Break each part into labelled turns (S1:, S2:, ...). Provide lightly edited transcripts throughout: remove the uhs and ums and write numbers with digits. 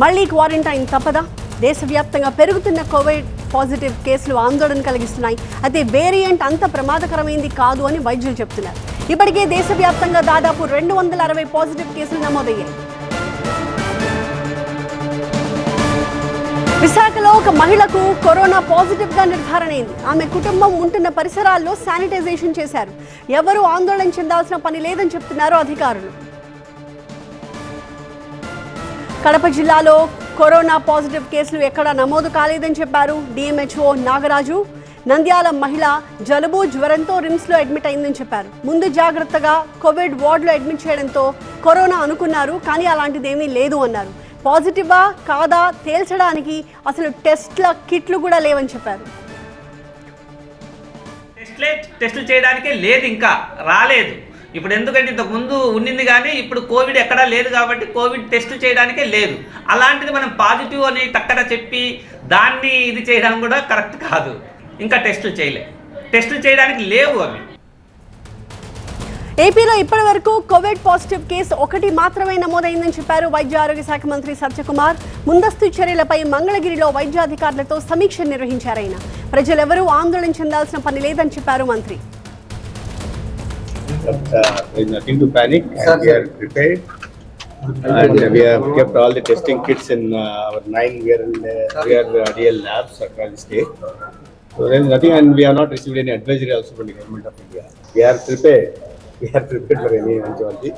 S1: మళ్లీ క్వారంటైన్ తప్పదా? దేశవ్యాప్తంగా పెరుగుతున్న కోవిడ్ పాజిటివ్ కేసులు ఆందోళన కలిగిస్తున్నాయి. అయితే వేరియంట్ అంత ప్రమాదకరమైంది కాదు అని వైద్యులు చెబుతున్నారు. ఇప్పటికే దేశవ్యాప్తంగా దాదాపు 260 పాజిటివ్ కేసులు నమోదయ్యాయి. విశాఖలో ఒక మహిళకు కరోనా పాజిటివ్ గా నిర్ధారణ అయింది. ఆమె కుటుంబం ఉంటున్న పరిసరాల్లో శానిటైజేషన్ చేశారు. ఎవరూ ఆందోళన చెందాల్సిన పని లేదని చెప్తున్నారు అధికారులు. కడప జిల్లాలో కరోనా పాజిటివ్ కేసులు ఎక్కడా నమోదు కాలేదని చెప్పారు డిఎంహెచ్ఓ నాగరాజు. నంద్యాల మహిళ జలుబు జ్వరంతో రిమ్స్లో అడ్మిట్ అయిందని చెప్పారు. ముందు జాగ్రత్తగా కోవిడ్ వార్డులో అడ్మిట్ చేయడంతో కరోనా అనుకున్నారు, కానీ అలాంటిదేమీ లేదు అన్నారు. పాజిటివా కాదా తేల్చడానికి అసలు టెస్ట్ల కిట్లు కూడా లేవని చెప్పారు.
S2: టెస్టులు చేయడానికే లేదు, ఇంకా రాలేదు. ఇప్పుడు ఎందుకంటే ఇంతకుముందు ఉండింది కానీ ఇప్పుడు కోవిడ్ ఎక్కడా లేదు కాబట్టి కోవిడ్ టెస్టులు చేయడానికే లేదు. అలాంటిది మనం పాజిటివ్ అని టక్కన చెప్పి దాన్ని ఇది చేయడం కూడా కరెక్ట్ కాదు. ఇంకా టెస్టులు చేయడానికి లేవు అవి.
S1: ఏపీలో ఇప్పటి వరకు కోవిడ్ పాజిటివ్ కేసు ఒకటి మాత్రమే నమోదైందని చెప్పారు వైద్య ఆరోగ్య శాఖ మంత్రి సత్యకుమార్. ముందస్తు చర్యలపై మంగళగిరిలో వైద్యాధికారులతో సమీక్ష నిర్వహించారు ఆయన. ప్రజలెవరూ ఆందోళన చెందాల్సిన పని లేదని చెప్పారు మంత్రి.
S3: There is nothing to panic, and we are prepared, and we have kept all the testing kits in our 9 DL labs across the state. So there is nothing, and we have not received any advisory also from the government of India. We are prepared for any eventuality.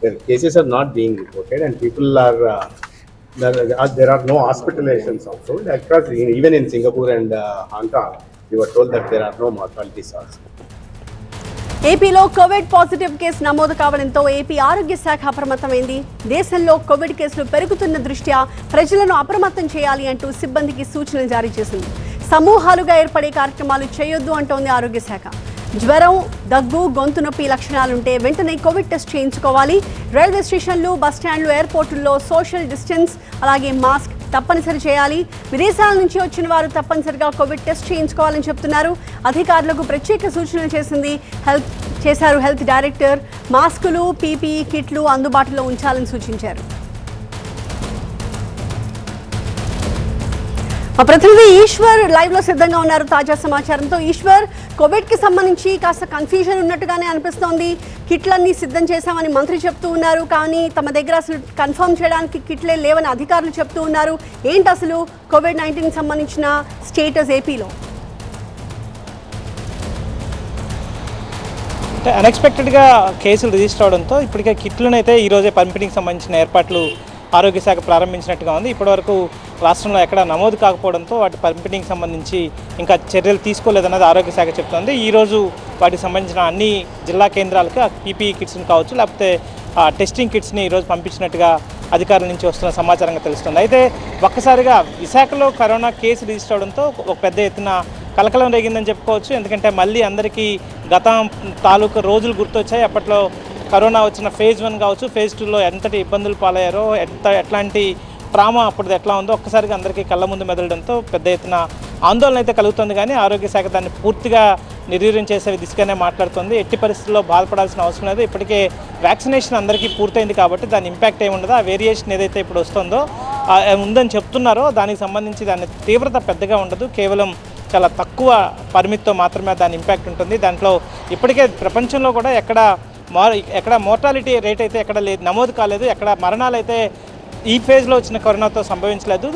S3: The cases are not being reported, and people are there are no hospitalizations also. Across, even in Singapore and Hong Kong, we were told that there are no mortalities also.
S1: ఏపీలో Covid positive case నమోదు కావడంతో AP ఆరోగ్య శాఖ అప్రమత్తమైంది. దేశంలో Covid కేసులు పెరుగుతున్న దృష్ట్యా ప్రజలను అప్రమత్తం చేయాలి అంటూ సిబ్బందికి సూచనలు జారీ చేసింది. సమూహాలుగా ఏర్పడే కార్యక్రమాలు చేయొద్దు అంటోంది ఆరోగ్య శాఖ. జ్వరం, దగ్గు, గొంతు నొప్పి లక్షణాలుంటే వెంటనే కోవిడ్ టెస్ట్ చేయించుకోవాలి. రైల్వే స్టేషన్లు, బస్టాండ్లు, ఎయిర్పోర్టుల్లో సోషల్ డిస్టెన్స్ అలాగే మాస్క్ తప్పనిసరి చేయాలి. విదేశాల నుంచి వచ్చిన వారు తప్పనిసరిగా కోవిడ్ టెస్ట్ చేయించుకోవాలని చెప్తున్నారు. అధికారులకు ప్రత్యేక సూచనలు చేశారు హెల్త్ డైరెక్టర్. మాస్కులు, పీపీఈ కిట్లు అందుబాటులో ఉంచాలని సూచించారు. మా ప్రతినిధి ఈశ్వర్ లైవ్ లో సిద్ధంగా ఉన్నారు తాజా సమాచారంతో. ఈశ్వర్, కోవిడ్ కి సంబంధించి కాస్త కన్ఫ్యూజన్ ఉన్నట్టుగానే అనిపిస్తోంది. కిట్లన్నీ సిద్ధం చేశామని మంత్రి చెప్తూ ఉన్నారు, కానీ తమ దగ్గర అసలు కన్ఫర్మ్ చేయడానికి కిట్లే లేవని అధికారులు చెప్తూ ఉన్నారు. ఏంటి అసలు కోవిడ్-19 సంబంధించిన స్టేటస్ ఏపీలో?
S4: అంటే అన్ఎక్స్పెక్టెడ్గా కేసులు రిజిస్టర్ అవడంతో ఇప్పటికే కిట్లను అయితే ఈరోజే పంపిణీకి సంబంధించిన ఏర్పాట్లు ఆరోగ్య శాఖ ప్రారంభించినట్టుగా ఉంది. ఇప్పటివరకు రాష్ట్రంలో ఎక్కడ నమోదు కాకపోవడంతో వాటి పంపిణీకి సంబంధించి ఇంకా చర్యలు తీసుకోలేదన్నది ఆరోగ్య శాఖ చెప్తోంది. ఈరోజు వాటికి సంబంధించిన అన్ని జిల్లా కేంద్రాలకు పీపీఈ కిట్స్ని కావచ్చు, లేకపోతే టెస్టింగ్ కిట్స్ని ఈరోజు పంపించినట్టుగా అధికారుల నుంచి వస్తున్న సమాచారంగా తెలుస్తుంది. అయితే ఒక్కసారిగా విశాఖలో కరోనా కేసు రిజిస్టర్ అవడంతో ఒక పెద్ద ఎత్తున కలకలం రేగిందని చెప్పుకోవచ్చు. ఎందుకంటే మళ్ళీ అందరికీ గతం తాలూకు రోజులు గుర్తొచ్చాయి. అప్పట్లో కరోనా వచ్చిన ఫేజ్ 1 కావచ్చు, ఫేజ్ 2లో ఎంతటి ఇబ్బందులు పాలయ్యారో, ఎట్లాంటి ట్రామా అప్పుడు ఎట్లా ఉందో ఒక్కసారిగా అందరికీ కళ్ళ ముందు మెదలడంతో పెద్ద ఎత్తున ఆందోళన అయితే కలుగుతుంది. కానీ ఆరోగ్య శాఖ దాన్ని పూర్తిగా నిర్వీర్యం చేసే దిశగానే మాట్లాడుతుంది. ఎట్టి పరిస్థితుల్లో బాధపడాల్సిన అవసరం లేదు. ఇప్పటికే వ్యాక్సినేషన్ అందరికీ పూర్తయింది కాబట్టి దాని ఇంపాక్ట్ ఏమి ఉండదు. ఆ వేరియేషన్ ఏదైతే ఇప్పుడు వస్తుందో ఉందని చెప్తున్నారో దానికి సంబంధించి దాని తీవ్రత పెద్దగా ఉండదు. కేవలం చాలా తక్కువ పరిమితితో మాత్రమే దాని ఇంపాక్ట్ ఉంటుంది. దాంట్లో ఇప్పటికే ప్రపంచంలో కూడా ఎక్కడ మోర్టాలిటీ రేట్ అయితే ఎక్కడ లేదు, నమోదు కాలేదు. ఎక్కడ మరణాలు అయితే ఈ ఫేజ్లో వచ్చిన కరోనాతో సంభవించలేదు.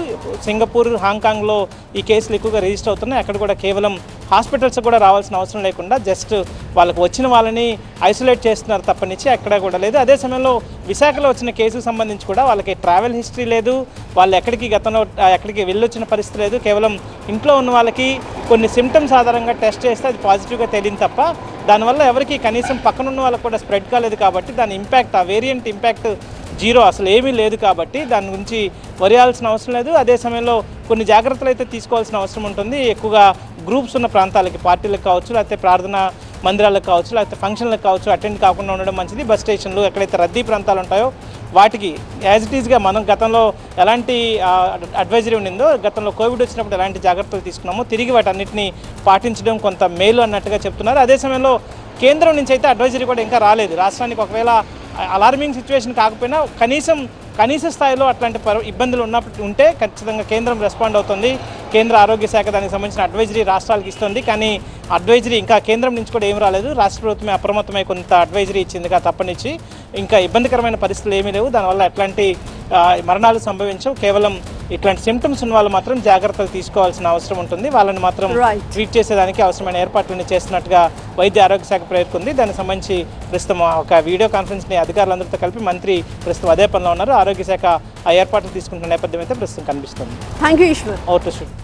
S4: సింగపూర్, హాంకాంగ్లో ఈ కేసులు ఎక్కువగా రిజిస్టర్ అవుతున్నాయి. అక్కడ కూడా కేవలం హాస్పిటల్స్ కూడా రావాల్సిన అవసరం లేకుండా జస్ట్ వాళ్ళకు వచ్చిన వాళ్ళని ఐసోలేట్ చేస్తున్నారు తప్పనిచ్చి అక్కడ కూడా లేదు. అదే సమయంలో విశాఖలో వచ్చిన కేసుకు సంబంధించి కూడా వాళ్ళకి ట్రావెల్ హిస్టరీ లేదు, వాళ్ళు ఎక్కడికి వెళ్ళొచ్చిన పరిస్థితి లేదు. కేవలం ఇంట్లో ఉన్న వాళ్ళకి కొన్ని సిమ్టమ్స్ ఆధారంగా టెస్ట్ చేస్తే అది పాజిటివ్గా తెలియదు తప్ప దానివల్ల ఎవరికి కనీసం పక్కనున్న వాళ్ళకు కూడా స్ప్రెడ్ కాలేదు. కాబట్టి దాని ఇంపాక్ట్, ఆ వేరియంట్ ఇంపాక్ట్ జీరో, అసలు ఏమీ లేదు. కాబట్టి దాని గురించి వరియాల్సిన అవసరం లేదు. అదే సమయంలో కొన్ని జాగ్రత్తలు అయితే తీసుకోవాల్సిన అవసరం ఉంటుంది. ఎక్కువగా గ్రూప్స్ ఉన్న ప్రాంతాలకి, పార్టీలకు కావచ్చు, లేకపోతే ప్రార్థనా మందిరాలకు కావచ్చు, లేకపోతే ఫంక్షన్లకు కావచ్చు అటెండ్ కాకుండా ఉండడం మంచిది. బస్ స్టేషన్లు, ఎక్కడైతే రద్దీ ప్రాంతాలు ఉంటాయో వాటికి యాజ్ ఇట్ ఈస్గా మనం గతంలో ఎలాంటి అడ్వైజరీ ఉండిందో, గతంలో కోవిడ్ వచ్చినప్పుడు ఎలాంటి జాగ్రత్తలు తీసుకున్నామో తిరిగి వాటన్నిటిని పాటించడం కొంత మేలు అన్నట్టుగా చెప్తున్నారు. అదే సమయంలో కేంద్రం నుంచి అయితే అడ్వైజరీ కూడా ఇంకా రాలేదు. రాష్ట్రానికి ఒకవేళ అలార్మింగ్ సిచ్యువేషన్ కాకపోయినా కనీసం కనీస స్థాయిలో అట్లాంటి ఇబ్బందులు ఉంటే ఖచ్చితంగా కేంద్రం రెస్పాండ్ అవుతుంది. కేంద్ర ఆరోగ్య శాఖ దానికి సంబంధించిన అడ్వైజరీ రాష్ట్రాలకు ఇస్తుంది. కానీ అడ్వైజరీ ఇంకా కేంద్రం నుంచి కూడా ఏం రాలేదు. రాష్ట్ర ప్రభుత్వమే అప్రమత్తమై కొంత అడ్వైజరీ ఇచ్చిందిగా తప్పనిచ్చి ఇంకా ఇబ్బందికరమైన పరిస్థితులు ఏమీ లేవు. దానివల్ల ఎట్లాంటి మరణాలు సంభవించవు. కేవలం ఇట్లాంటి సిమ్టమ్స్ ఉన్న వాళ్ళు మాత్రం జాగ్రత్తలు తీసుకోవాల్సిన అవసరం ఉంటుంది. వాళ్ళని మాత్రం ట్రీట్ చేసేదానికి అవసరమైన ఏర్పాట్లను చేస్తున్నట్టుగా వైద్య ఆరోగ్య శాఖ పేర్కొంది. దానికి సంబంధించి ప్రస్తుతం ఒక వీడియో కాన్ఫరెన్స్ని అధికారులందరితో కలిపి మంత్రి ప్రస్తుతం అదే పనిలో ఉన్నారు. ఆరోగ్య శాఖ ఆ ఏర్పాట్లు తీసుకుంటున్న నేపథ్యం అయితే ప్రస్తుతం కనిపిస్తుంది.
S1: Thank you Eshwar.
S4: Out to shoot.